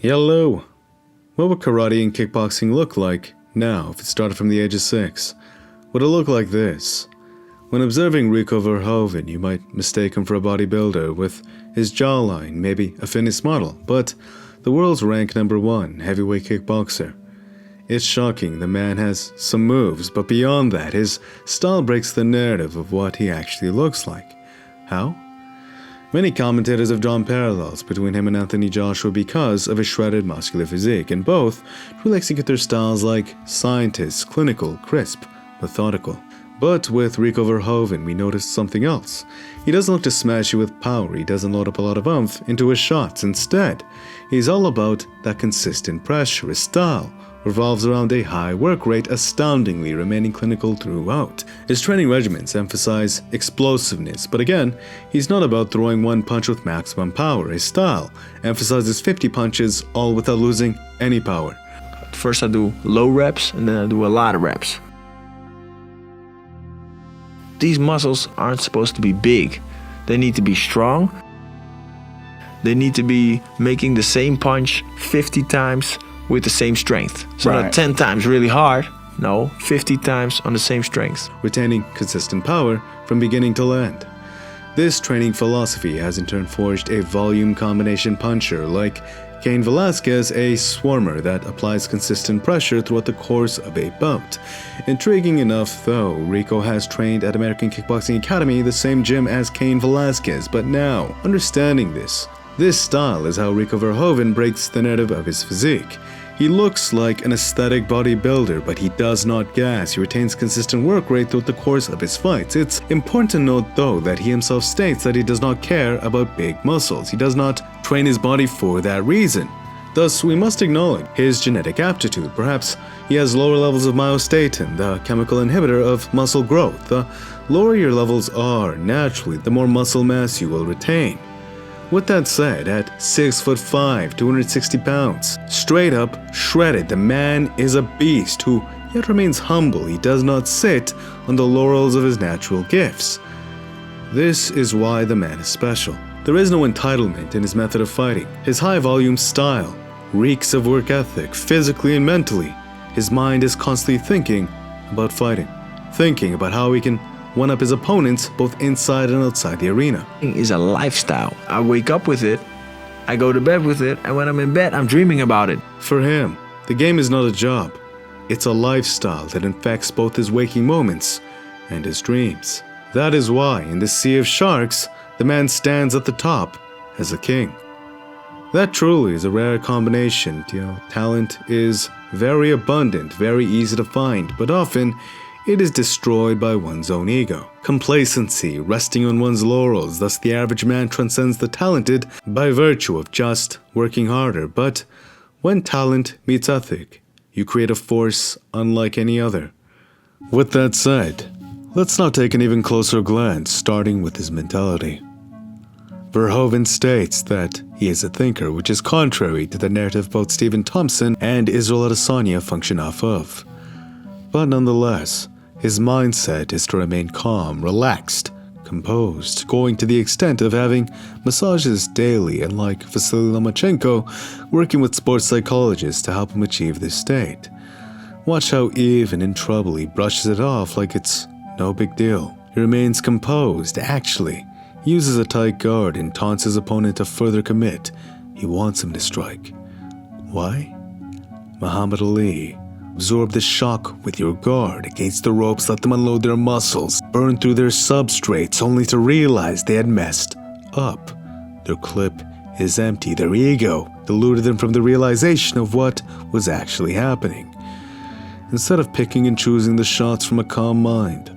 Hello! What would karate and kickboxing look like now if it started from the age of 6? Would it look like this? When observing Rico Verhoeven, you might mistake him for a bodybuilder with his jawline, maybe a fitness model, but the world's rank #1 heavyweight kickboxer. It's shocking the man has some moves, but beyond that, his style breaks the narrative of what he actually looks like. How? Many commentators have drawn parallels between him and Anthony Joshua because of his shredded muscular physique, and both truly execute their styles like scientists, clinical, crisp, methodical. But with Rico Verhoeven, we noticed something else. He doesn't look to smash you with power, he doesn't load up a lot of oomph into his shots. Instead, he's all about that consistent pressure. His style revolves around a high work rate, astoundingly remaining clinical throughout. His training regimens emphasize explosiveness, but again, he's not about throwing one punch with maximum power. His style emphasizes 50 punches, all without losing any power. First I do low reps, and then I do a lot of reps. These muscles aren't supposed to be big. They need to be strong. They need to be making the same punch 50 times with the same strength. So not 10 times really hard, no, 50 times on the same strength. Retaining consistent power from beginning to end. This training philosophy has in turn forged a volume combination puncher like Cain Velasquez, a swarmer that applies consistent pressure throughout the course of a bout. Intriguing enough though, Rico has trained at American Kickboxing Academy, the same gym as Cain Velasquez, but now, understanding this style is how Rico Verhoeven breaks the narrative of his physique. He looks like an aesthetic bodybuilder, but he does not gas. He retains consistent work rate throughout the course of his fights. It's important to note though that he himself states that he does not care about big muscles. He does not train his body for that reason. Thus, we must acknowledge his genetic aptitude. Perhaps he has lower levels of myostatin, the chemical inhibitor of muscle growth. The lower your levels are, naturally, the more muscle mass you will retain. With that said, at 6'5", 260 pounds, straight up shredded, the man is a beast who yet remains humble. He does not sit on the laurels of his natural gifts. This is why the man is special. There is no entitlement in his method of fighting. His high-volume style reeks of work ethic, physically and mentally. His mind is constantly thinking about fighting, thinking about how he can one-up his opponents both inside and outside the arena. It is a lifestyle. I wake up with it, I go to bed with it, and when I'm in bed, I'm dreaming about it. For him, the game is not a job. It's a lifestyle that infects both his waking moments and his dreams. That is why, in the sea of sharks, the man stands at the top as a king. That truly is a rare combination. Talent is very abundant, very easy to find, but often it is destroyed by one's own ego. Complacency, resting on one's laurels, thus the average man transcends the talented by virtue of just working harder. But when talent meets ethic, you create a force unlike any other. With that said, let's now take an even closer glance, starting with his mentality. Verhoeven states that he is a thinker, which is contrary to the narrative both Stephen Thompson and Israel Adesanya function off of. But nonetheless, his mindset is to remain calm, relaxed, composed, going to the extent of having massages daily and, like Vasily Lomachenko, working with sports psychologists to help him achieve this state. Watch how even in trouble he brushes it off like it's no big deal. He remains composed, actually uses a tight guard and taunts his opponent to further commit. He wants him to strike. Why? Muhammad Ali. Absorb the shock with your guard against the ropes, let them unload their muscles, burn through their substrates only to realize they had messed up. Their clip is empty, their ego deluded them from the realization of what was actually happening. Instead of picking and choosing the shots from a calm mind,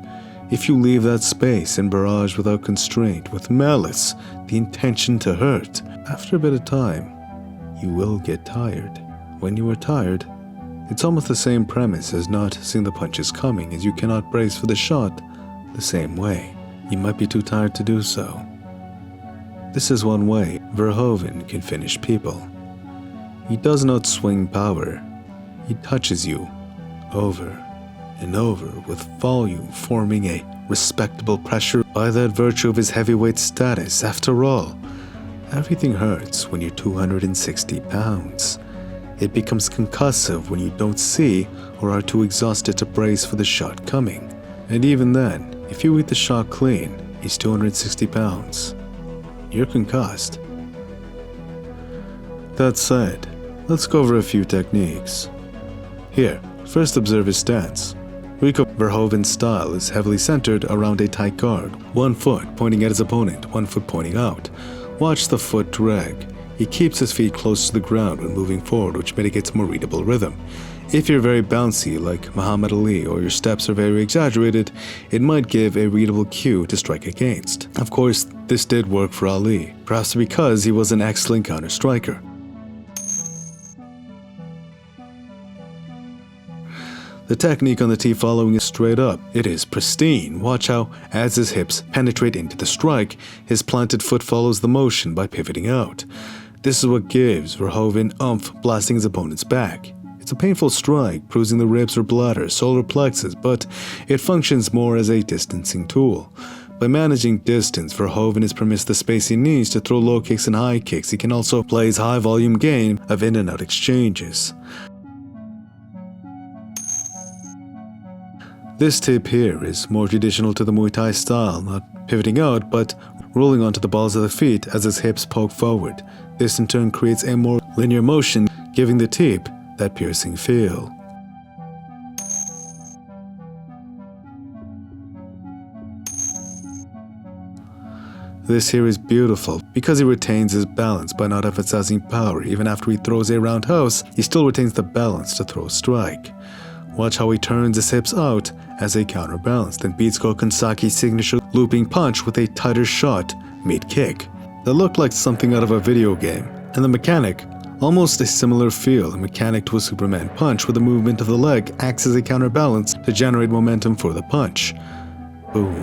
if you leave that space and barrage without constraint, with malice, the intention to hurt, after a bit of time, you will get tired. When you are tired, it's almost the same premise as not seeing the punches coming, as you cannot brace for the shot the same way. You might be too tired to do so. This is one way Verhoeven can finish people. He does not swing power. He touches you over and over with volume, forming a respectable pressure by that virtue of his heavyweight status. After all, Everything hurts when you're 260 pounds. It becomes concussive when you don't see or are too exhausted to brace for the shot coming. And even then, if you eat the shot clean, he's 260 pounds. You're concussed. That said, let's go over a few techniques. Here, first observe his stance. Rico Verhoeven's style is heavily centered around a tight guard, one foot pointing at his opponent, one foot pointing out. Watch the foot drag. He keeps his feet close to the ground when moving forward, which mitigates more readable rhythm. If you're very bouncy like Muhammad Ali or your steps are very exaggerated, it might give a readable cue to strike against. Of course, this did work for Ali, perhaps because he was an excellent counter-striker. The technique on the tee following is straight up. It is pristine. Watch how, as his hips penetrate into the strike, his planted foot follows the motion by pivoting out. This is what gives Verhoeven oomph, blasting his opponent's back. It's a painful strike, bruising the ribs or bladder, solar plexus, but it functions more as a distancing tool. By managing distance, Verhoeven is permits the space he needs to throw low kicks and high kicks. He can also play his high volume game of in and out exchanges. This tip here is more traditional to the Muay Thai style, not pivoting out, but rolling onto the balls of the feet as his hips poke forward. This in turn creates a more linear motion, giving the tip that piercing feel. This here is beautiful because he retains his balance by not emphasizing power. Even after he throws a roundhouse, he still retains the balance to throw a strike. Watch how he turns his hips out as a counterbalance, then beats Gokensaki's signature looping punch with a tighter shot mid-kick. That looked like something out of a video game. And the mechanic, almost a similar feel, a mechanic to a Superman punch where the movement of the leg acts as a counterbalance to generate momentum for the punch. Boom.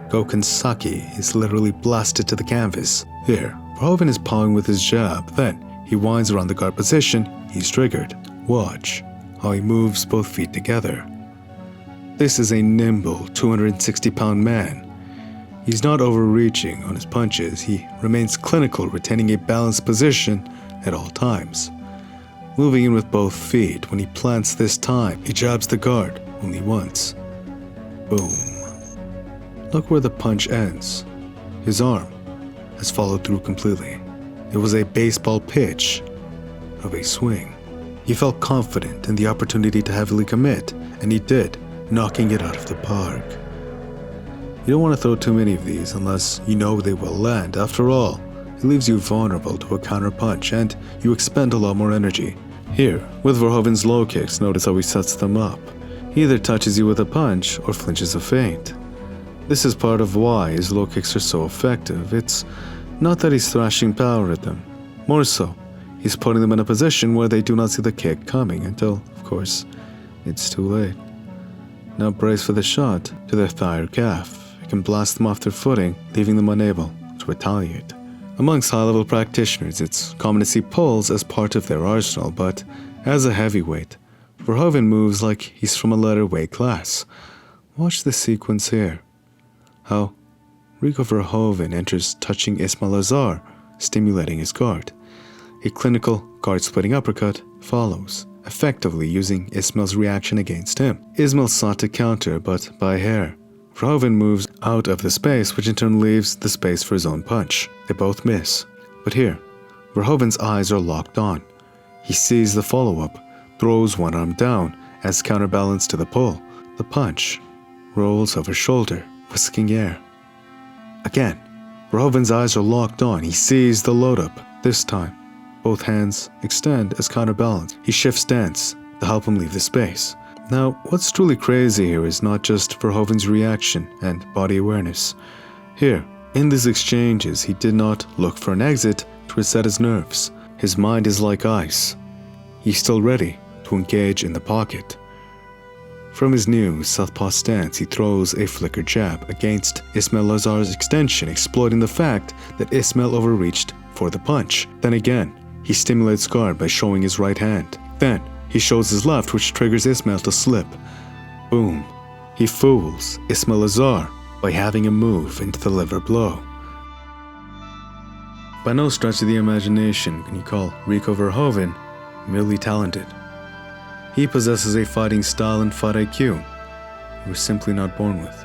Gokensaki is literally blasted to the canvas. Here, Verhoeven is pawing with his jab, then he winds around the guard position, he's triggered. Watch how he moves both feet together. This is a nimble 260-pound man. He's not overreaching on his punches, he remains clinical, retaining a balanced position at all times. Moving in with both feet, when he plants this time, he jabs the guard only once. Boom. Look where the punch ends. His arm has followed through completely. It was a baseball pitch of a swing. He felt confident in the opportunity to heavily commit, and he did, knocking it out of the park. You don't want to throw too many of these unless you know they will land. After all, it leaves you vulnerable to a counter punch and you expend a lot more energy. Here, with Verhoeven's low kicks, notice how he sets them up. He either touches you with a punch or flinches a feint. This is part of why his low kicks are so effective. It's not that he's thrashing power at them. More so, he's putting them in a position where they do not see the kick coming until, of course, it's too late. Now brace for the shot to their thigh or calf. It can blast them off their footing, leaving them unable to retaliate. Amongst high-level practitioners, it's common to see pulls as part of their arsenal, but as a heavyweight, Verhoeven moves like he's from a lighter weight class. Watch this sequence here. How Rico Verhoeven enters touching Ismail Azar, stimulating his guard. A clinical guard-splitting uppercut follows, effectively using Ismail's reaction against him. Ismail sought to counter, but by a hair. Verhoeven moves out of the space, which in turn leaves the space for his own punch. They both miss. But here, Verhoeven's eyes are locked on. He sees the follow-up, throws one arm down as counterbalance to the pull. The punch rolls over shoulder, whisking air. Again, Verhoeven's eyes are locked on. He sees the load-up. This time, both hands extend as counterbalance. He shifts stance to help him leave the space. Now, what's truly crazy here is not just Verhoeven's reaction and body awareness. Here, in these exchanges, he did not look for an exit to reset his nerves. His mind is like ice. He's still ready to engage in the pocket. From his new southpaw stance, he throws a flicker jab against Ismail Azar's extension, exploiting the fact that Ismail overreached for the punch. Then again, he stimulates guard by showing his right hand. Then, he shows his left, which triggers Ismail to slip. Boom. He fools Ismail Azar by having him move into the liver blow. By no stretch of the imagination can you call Rico Verhoeven merely talented. He possesses a fighting style and fight IQ you were simply not born with.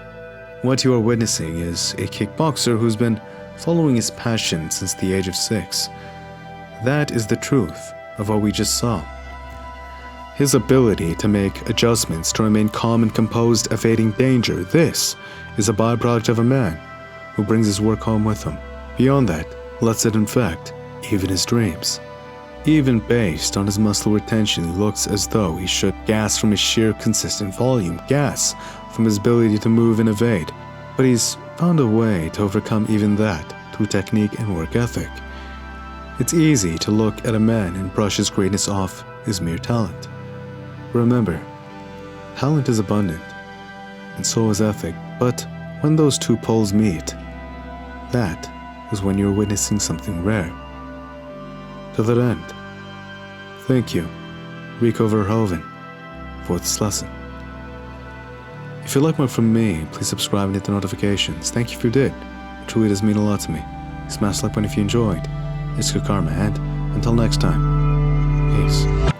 What you are witnessing is a kickboxer who's been following his passion since the age of 6. That is the truth of what we just saw. His ability to make adjustments to remain calm and composed, evading danger, this is a byproduct of a man who brings his work home with him. Beyond that, lets it infect even his dreams. Even based on his muscular retention, he looks as though he should gas from his sheer consistent volume, gas from his ability to move and evade. But he's found a way to overcome even that through technique and work ethic. It's easy to look at a man and brush his greatness off as mere talent. Remember, talent is abundant, and so is ethic, but when those two poles meet, that is when you're witnessing something rare. To that end, thank you, Rico Verhoeven, for this lesson. If you'd like more from me, please subscribe and hit the notifications. Thank you if you did. It truly does mean a lot to me. Smash like button if you enjoyed. It's good karma, and until next time, peace.